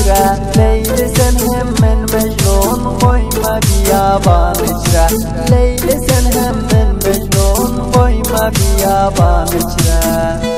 içre Leyli sen hemen Mecnun koyma biyaban içre Leyli sen hemen Mecnun koyma biyaban içre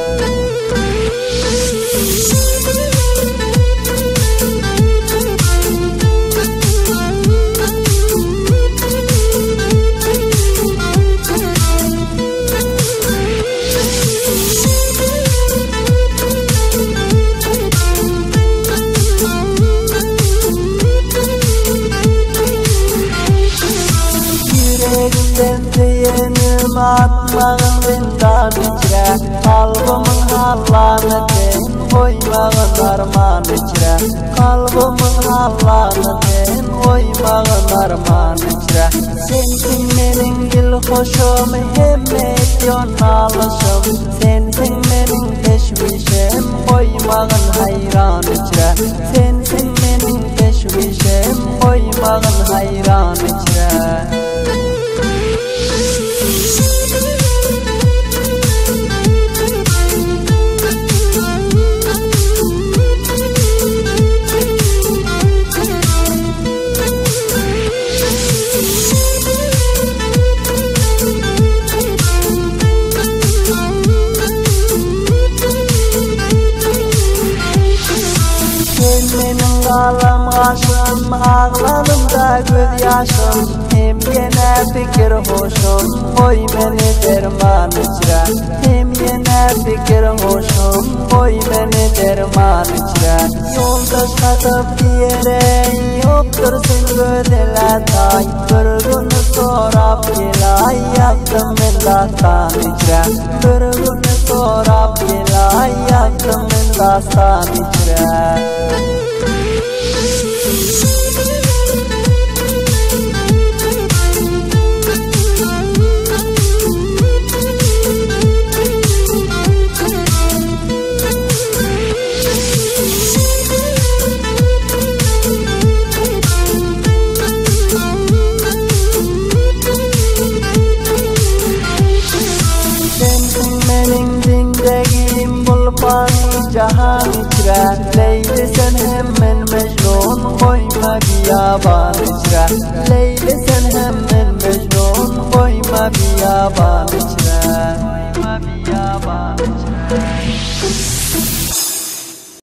Yenim atmağın zindan içre Kalbımın hallanı sen koymağın arman içre Kalbımın hallanı sen koymağın arman içre Sensin menin dil hoşum hem etyon alışım Sensin menin teşvişim koymağın hayran içre Sensin menin teşvişim koymağın hayran içre Ağlam aşım, ağladım da göz yaşım Hem yine fikir hoşum, koy beni derman içre Hem yine fikir hoşum, koy beni derman içre Yoldaş katıp diyere, yoktur sen gödele tay Bir günü sorap gelay, yaktım ben dastan içre Bir günü sorap gelay, yaktım ben dastan içre Cahan içre Leyli sen hemen Mecnun koyma biyaban içre Leyli sen hemen Mecnun koyma biyaban